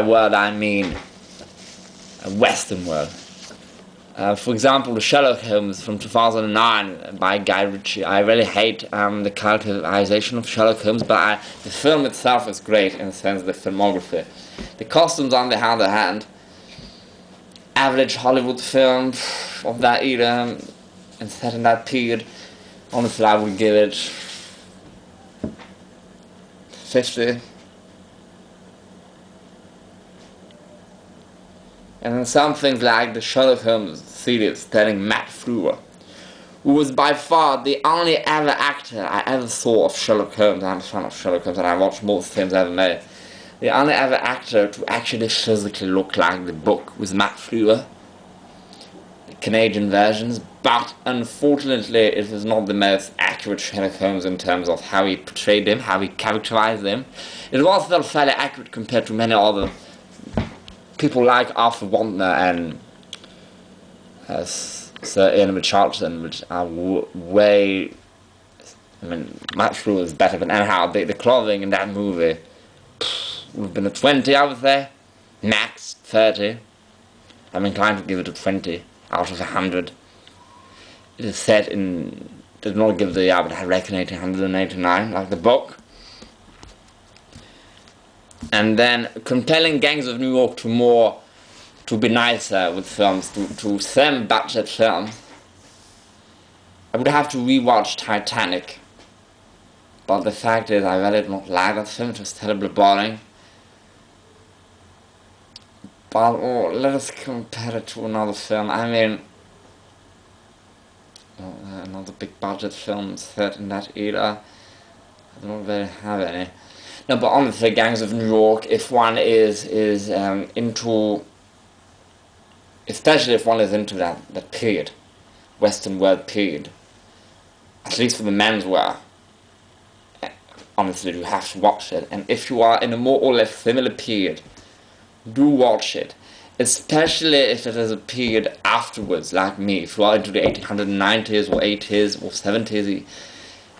world, I mean a Western world. For example, the Sherlock Holmes from 2009 by Guy Ritchie. I really hate the characterization of Sherlock Holmes, but the film itself is great in the sense of the filmography. The costumes, on the other hand, average Hollywood film of that era and set in that period, honestly I would give it 50. And then some things like the Sherlock Holmes series starring Matt Frewer, who was by far the only ever actor I ever saw of Sherlock Holmes. I'm a fan of Sherlock Holmes and I watched most films ever made. The only ever actor to actually physically look like the book was Matt Frewer, the Canadian versions, but unfortunately it was not the most accurate Sherlock Holmes in terms of how he portrayed him, how he characterized him. It was still fairly accurate compared to many other people like Arthur Wantner and Sir Ian Richardson, which are way... I mean, Matt Frewer is better, but anyhow, the clothing in that movie would have been a 20, I would say. Max 30. I'm inclined to give it a 20 out of 100. It is set in... Did not give the year, but I reckon 1889, like the book. And then compelling Gangs of New York to be nicer with films, to same budget films. I would have to rewatch Titanic, but the fact is I really did not like that film. It was terribly boring. But let us compare it to another film. I mean, another big budget film set in that era. I don't really have any. No, but honestly, Gangs of New York, if one is into, especially if one is into that period, Western world period, at least for the menswear, honestly, you have to watch it. And if you are in a more or less similar period, do watch it. Especially if it is a period afterwards, like me. If you are into the 1890s or 80s or 70s,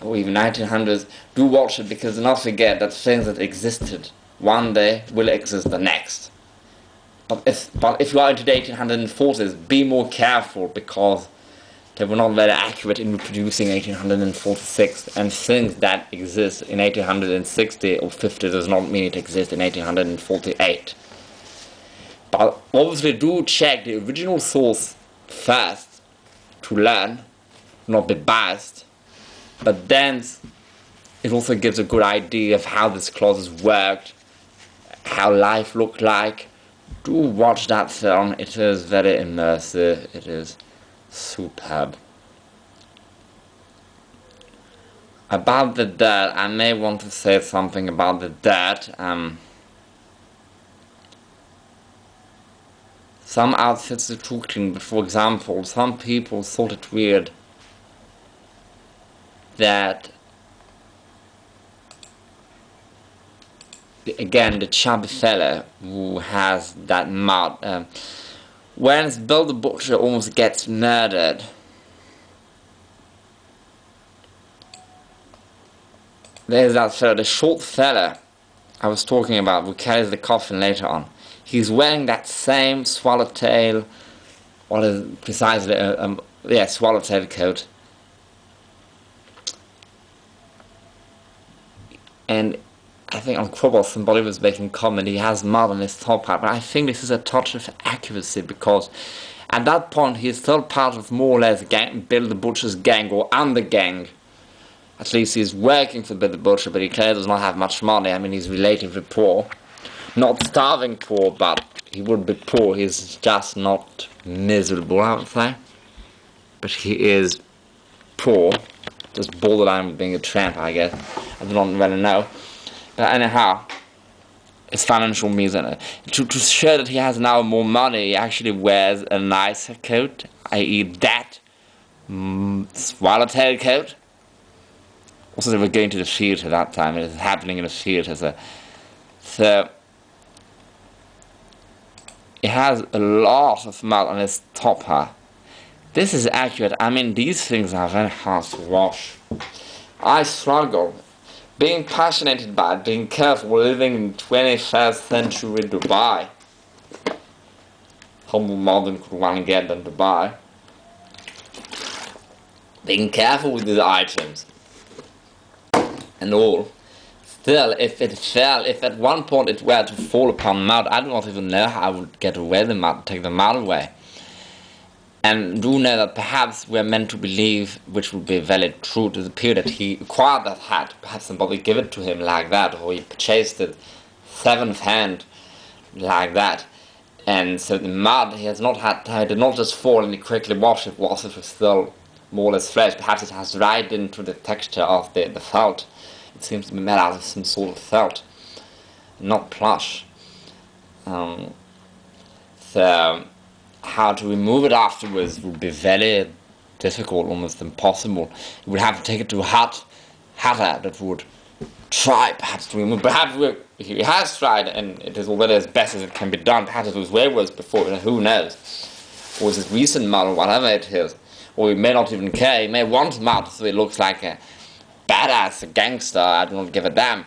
or even 1900s, do watch it, because do not forget that things that existed one day will exist the next. But if you are into the 1840s, be more careful, because they were not very accurate in reproducing 1846, and things that exist in 1860 or 50 does not mean it exists in 1848. But obviously do check the original source first to learn, not be biased. But then it also gives a good idea of how this clauses worked, how life looked like. Do watch that film. It is very immersive. It is superb. About the dirt, I may want to say something about the dirt. Some outfits are too clean, but for example, some people thought it weird that, again, the chubby fella who has that mud, when Bill the Butcher almost gets murdered, there's that fella, the short fella I was talking about, who carries the coffin later on. He's wearing that same swallowtail, what is precisely, swallowtail coat. And I think on Crowbar, somebody was making comment, he has mud on his top hat, but I think this is a touch of accuracy, because at that point he is still part of more or less Bill the Butcher's gang, or under gang. At least he's working for Bill the Butcher, but he clearly does not have much money. I mean, he's relatively poor. Not starving poor, but he would be poor. He's just not miserable, I would say. But he is poor. Just borderline with being a tramp, I guess. I don't really know. But anyhow, it's financial means. To show that he has now more money, he actually wears a nicer coat, i.e. that swallowtail coat. Also, they were going to the theatre that time. It was happening in the theatre. So it has a lot of mud on its top hat. This is accurate. I mean, these things are very hard to wash. I struggle being passionate by it, being careful, living in 21st century Dubai. How more modern could one get than Dubai? Being careful with these items and all. Still, if at one point it were to fall upon mud, I do not even know how I would get away the mud, take the mud away. And do know that perhaps we're meant to believe, which would be valid truth, is the period that he acquired that hat. Perhaps somebody gave it to him like that, or he purchased it seventh hand like that. And so the mud he did not just fall and he quickly washed it, was still more or less fresh. Perhaps it has dried into the texture of the felt. It seems to be made out of some sort of felt, not plush. So how to remove it afterwards would be very difficult, almost impossible. You would have to take it to a hatter that would try perhaps to remove. Perhaps he has tried and it is already as best as it can be done. Perhaps it was way worse before, who knows? Or is it recent mud or whatever it is. Or he may not even care, he may want mud so he looks like a badass, a gangster, I do not give a damn.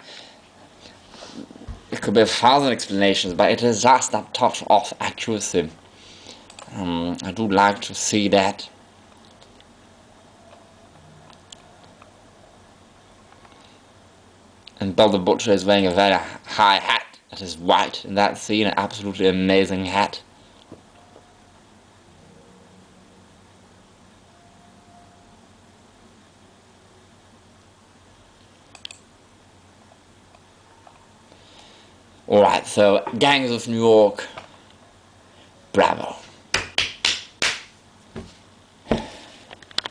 It could be 1,000 explanations, but it is just that touch of accuracy. I do like to see that. And Bill the Butcher is wearing a very high hat that is white in that scene, an absolutely amazing hat. Alright, so Gangs of New York